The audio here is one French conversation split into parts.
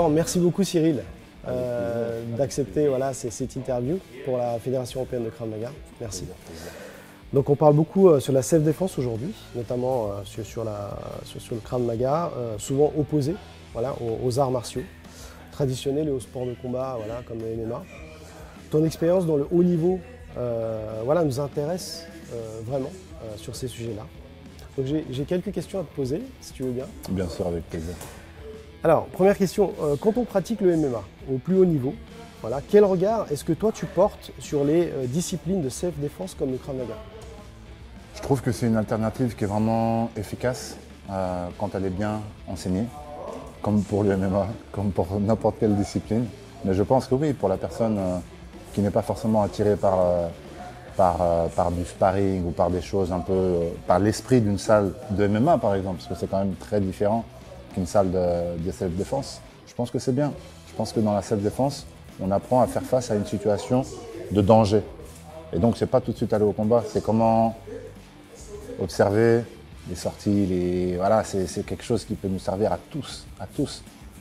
D'abord, merci beaucoup Cyril d'accepter cette interview pour la Fédération européenne de Krav Maga. Merci. Donc on parle beaucoup sur la self-défense aujourd'hui, notamment sur le Krav Maga, souvent opposé aux arts martiaux traditionnels et aux sports de combat comme le MMA. Ton expérience dans le haut niveau nous intéresse vraiment sur ces sujets-là. Donc j'ai quelques questions à te poser, si tu veux bien. Bien sûr, avec plaisir. Alors, première question, quand on pratique le MMA au plus haut niveau, quel regard est-ce que toi tu portes sur les disciplines de self-défense comme le Krav Maga? Je trouve que c'est une alternative qui est vraiment efficace quand elle est bien enseignée, comme pour le MMA, comme pour n'importe quelle discipline. Mais je pense que oui, pour la personne qui n'est pas forcément attirée par du sparring ou par des choses un peu, par l'esprit d'une salle de MMA par exemple, parce que c'est quand même très différent qu'une salle de self-défense. Je pense que c'est bien. Je pense que dans la self-défense, on apprend à faire face à une situation de danger. Et donc, c'est pas tout de suite aller au combat, c'est comment observer les sorties, c'est quelque chose qui peut nous servir à tous.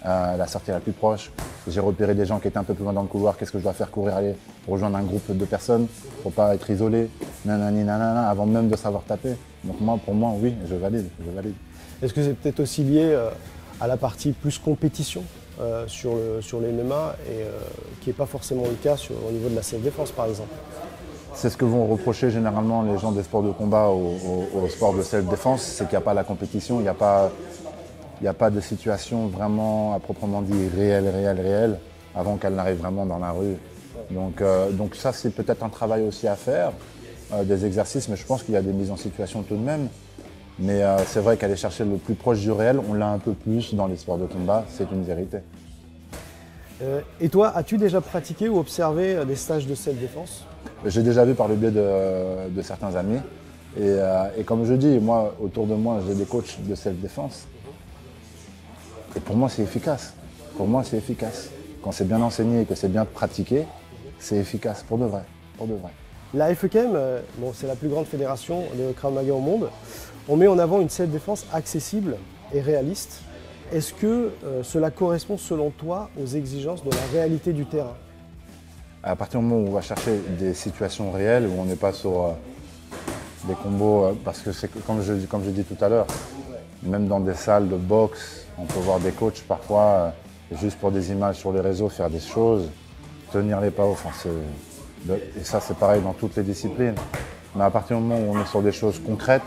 La sortie la plus proche. J'ai repéré des gens qui étaient un peu plus loin dans le couloir, qu'est-ce que je dois faire? Courir, aller rejoindre un groupe de personnes pour pas être isolé, avant même de savoir taper. Donc pour moi, oui, je valide. Est-ce que c'est peut-être aussi lié à la partie plus compétition sur le MMA et qui n'est pas forcément le cas au niveau de la self-défense par exemple? C'est ce que vont reprocher généralement les gens des sports de combat au sport de self-défense, c'est qu'il n'y a pas la compétition, il n'y a pas de situation vraiment à proprement dit réelle avant qu'elle n'arrive vraiment dans la rue. Donc ça c'est peut-être un travail aussi à faire, des exercices, mais je pense qu'il y a des mises en situation tout de même. Mais c'est vrai qu'aller chercher le plus proche du réel, on l'a un peu plus dans les sports de combat, c'est une vérité. Et toi, as-tu déjà pratiqué ou observé des stages de self-défense? J'ai déjà vu par le biais de certains amis. Et comme je dis, moi, autour de moi, j'ai des coachs de self-défense. Et pour moi, c'est efficace. Quand c'est bien enseigné et que c'est bien pratiqué, c'est efficace, pour de vrai. La FEKM, c'est la plus grande fédération de Krav Maga au monde. On met en avant une self-défense accessible et réaliste. Est-ce que cela correspond selon toi aux exigences de la réalité du terrain? À partir du moment où on va chercher des situations réelles, où on n'est pas sur des combos, parce que c'est comme je dis tout à l'heure, même dans des salles de boxe, on peut voir des coachs parfois, juste pour des images sur les réseaux, faire des choses, tenir les pas hauts. Et ça c'est pareil dans toutes les disciplines. Mais à partir du moment où on est sur des choses concrètes,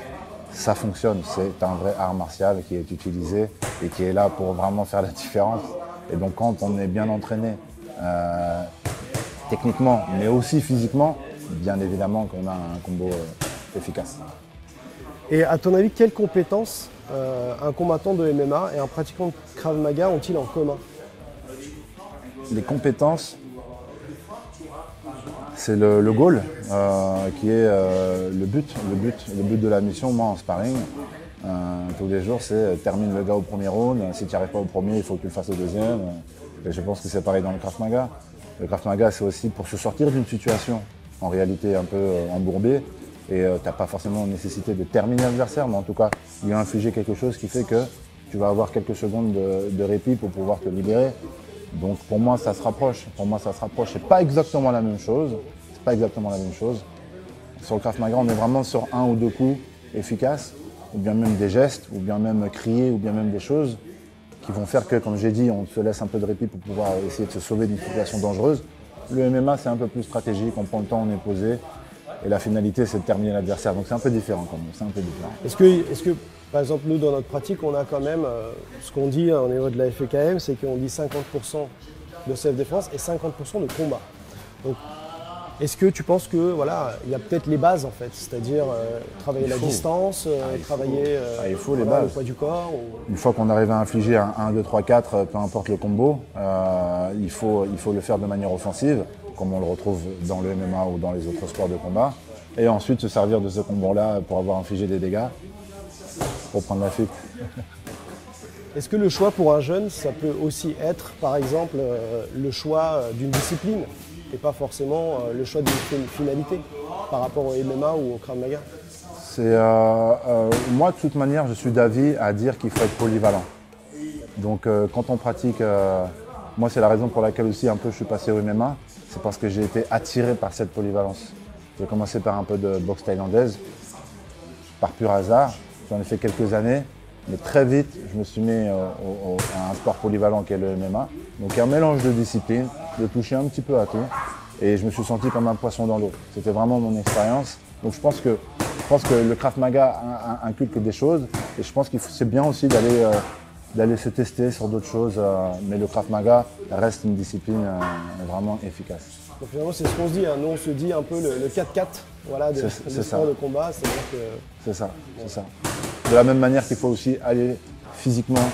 ça fonctionne. C'est un vrai art martial qui est utilisé et qui est là pour vraiment faire la différence. Et donc quand on est bien entraîné, techniquement, mais aussi physiquement, bien évidemment qu'on a un combo efficace. Et à ton avis, quelles compétences un combattant de MMA et un pratiquant de Krav Maga ont-ils en commun? Les compétences, c'est le goal, qui est le but de la mission. Moi en sparring, tous les jours, c'est termine le gars au premier round. Si tu n'y arrives pas au premier, il faut que tu le fasses au deuxième. Et je pense que c'est pareil dans le Krav Maga. Le Krav Maga, c'est aussi pour se sortir d'une situation, en réalité un peu embourbée. Et tu n'as pas forcément nécessité de terminer l'adversaire, mais en tout cas, lui infliger quelque chose qui fait que tu vas avoir quelques secondes de répit pour pouvoir te libérer. Donc pour moi, ça se rapproche. C'est pas exactement la même chose. Sur le Krav Maga, on est vraiment sur un ou deux coups efficaces, ou bien même des gestes, ou bien même crier, ou bien même des choses qui vont faire que, comme j'ai dit, on se laisse un peu de répit pour pouvoir essayer de se sauver d'une situation dangereuse. Le MMA, c'est un peu plus stratégique, on prend le temps, on est posé, et la finalité, c'est de terminer l'adversaire. Donc c'est un peu différent quand même, Est-ce que, par exemple, nous, dans notre pratique, on a quand même, ce qu'on dit au niveau de la FEKM, c'est qu'on dit 50% de self-défense et 50% de combat. Donc, est-ce que tu penses que il y a peut-être les bases en fait, c'est-à-dire travailler la distance, travailler il faut les bases. le poids du corps Une fois qu'on arrive à infliger un 1, 2, 3, 4, peu importe le combo, il faut le faire de manière offensive, comme on le retrouve dans le MMA ou dans les autres sports de combat. Et ensuite se servir de ce combo-là pour avoir infligé des dégâts, pour prendre la fuite. Est-ce que le choix pour un jeune, ça peut aussi être par exemple le choix d'une discipline et pas forcément le choix d'une finalité par rapport au MMA ou au Krav Maga? Moi, de toute manière, je suis d'avis à dire qu'il faut être polyvalent. Donc, quand on pratique Moi, c'est la raison pour laquelle aussi un peu je suis passé au MMA. C'est parce que j'ai été attiré par cette polyvalence. J'ai commencé par un peu de boxe thaïlandaise, par pur hasard. J'en ai fait quelques années. Mais très vite, je me suis mis à un sport polyvalent qui est le MMA. Donc un mélange de disciplines, de toucher un petit peu à tout. Et je me suis senti comme un poisson dans l'eau. C'était vraiment mon expérience. Donc je pense que le Krav Maga inculque des choses. Et je pense que c'est bien aussi d'aller se tester sur d'autres choses. Mais le Krav Maga reste une discipline vraiment efficace. Donc finalement, c'est ce qu'on se dit. Nous, on se dit un peu le 4-4 voilà, des sports de combat. C'est-à-dire que... C'est ça, c'est ça. De la même manière qu'il faut aussi aller physiquement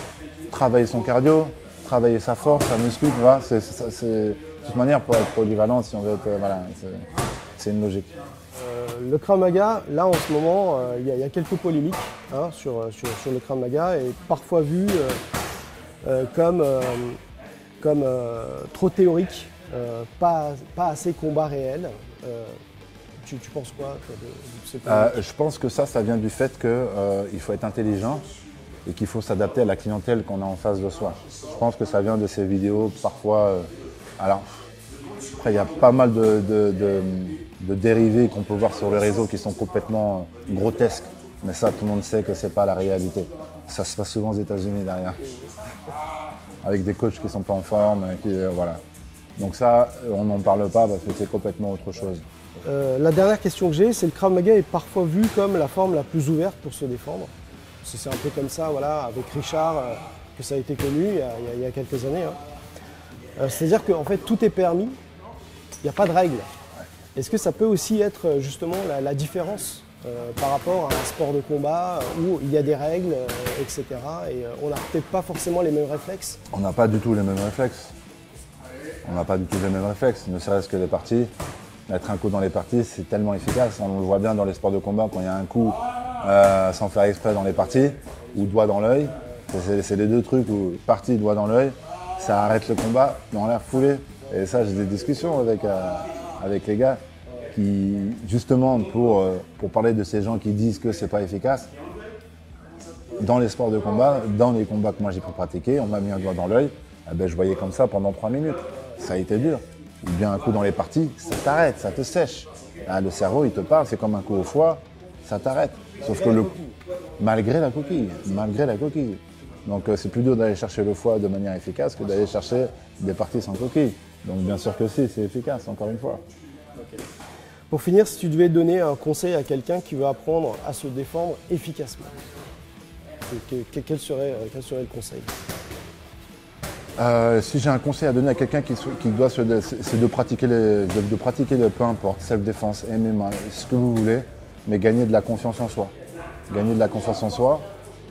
travailler son cardio, travailler sa force, sa muscu, tu vois. De toute manière, pour être polyvalent, si on veut être, voilà, c'est une logique. Le Krav Maga, là en ce moment, il y a quelques polémiques sur le Krav Maga et parfois vu comme trop théorique, pas assez combat réel. Tu penses quoi Je pense que ça vient du fait qu'il faut être intelligent et qu'il faut s'adapter à la clientèle qu'on a en face de soi. Je pense que ça vient de ces vidéos parfois. Alors, après, il y a pas mal de dérivés qu'on peut voir sur les réseaux qui sont complètement grotesques. Mais ça, tout le monde sait que ce n'est pas la réalité. Ça se passe souvent aux États-Unis derrière. Avec des coachs qui ne sont pas en forme. Voilà. Donc ça, on n'en parle pas parce que c'est complètement autre chose. La dernière question que j'ai, c'est le Krav Maga est parfois vu comme la forme la plus ouverte pour se défendre. C'est un peu comme ça, voilà, avec Richard, que ça a été connu il y a quelques années. C'est-à-dire qu'en fait, tout est permis, il n'y a pas de règles. Est-ce que ça peut aussi être justement la différence par rapport à un sport de combat où il y a des règles, etc. Et on n'a peut-être pas forcément les mêmes réflexes? On n'a pas du tout les mêmes réflexes. On n'a pas du tout les mêmes réflexes, ne serait-ce que les parties. Mettre un coup dans les parties, c'est tellement efficace. On le voit bien dans les sports de combat, quand il y a un coup sans faire exprès dans les parties, ou doigt dans l'œil. C'est les deux trucs où partie, doigt dans l'œil, ça arrête le combat dans la foulée. Et ça, j'ai des discussions avec les gars qui, justement, pour parler de ces gens qui disent que c'est pas efficace, dans les sports de combat, dans les combats que moi j'ai pu pratiquer, on m'a mis un doigt dans l'œil, je voyais comme ça pendant 3 minutes. Ça a été dur. Ou bien un coup dans les parties, ça t'arrête, ça te sèche. Le cerveau, il te parle, c'est comme un coup au foie, ça t'arrête. Sauf que malgré la coquille. Donc c'est plus dur d'aller chercher le foie de manière efficace que d'aller chercher des parties sans coquille. Donc bien sûr que si, c'est efficace, encore une fois. Okay. Pour finir, si tu devais donner un conseil à quelqu'un qui veut apprendre à se défendre efficacement, quel serait le conseil? Si j'ai un conseil à donner à quelqu'un qui doit c'est de pratiquer peu importe, self-défense, MMA, ce que vous voulez, mais gagner de la confiance en soi. Gagner de la confiance en soi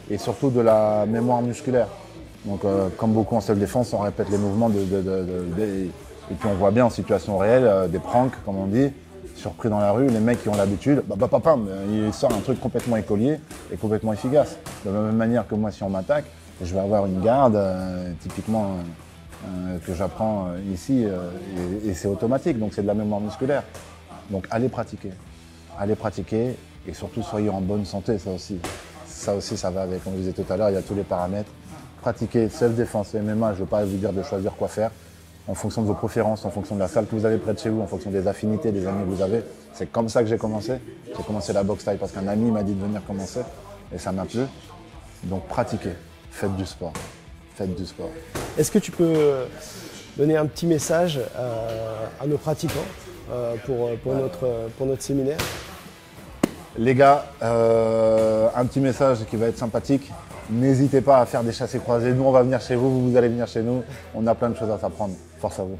et surtout de la mémoire musculaire. Donc comme beaucoup en self-défense, on répète les mouvements et puis on voit bien en situation réelle, des pranks comme on dit, surpris dans la rue, les mecs qui ont l'habitude, il sort un truc complètement écolier et complètement efficace. De la même manière que moi si on m'attaque, je vais avoir une garde, typiquement, que j'apprends ici, et c'est automatique, donc c'est de la mémoire musculaire. Donc allez pratiquer, et surtout soyez en bonne santé, ça aussi. Ça va avec, comme je disais tout à l'heure, il y a tous les paramètres. Pratiquez self-défense, MMA, je ne veux pas vous dire de choisir quoi faire, en fonction de vos préférences, en fonction de la salle que vous avez près de chez vous, en fonction des affinités, des amis que vous avez. C'est comme ça que j'ai commencé. J'ai commencé la boxe thaï parce qu'un ami m'a dit de venir commencer, et ça m'a plu. Donc pratiquez. Faites du sport. Est-ce que tu peux donner un petit message à nos pratiquants pour notre séminaire? Les gars, un petit message qui va être sympathique. N'hésitez pas à faire des chassés croisés. Nous, on va venir chez vous, vous allez venir chez nous. On a plein de choses à s'apprendre. Force à vous.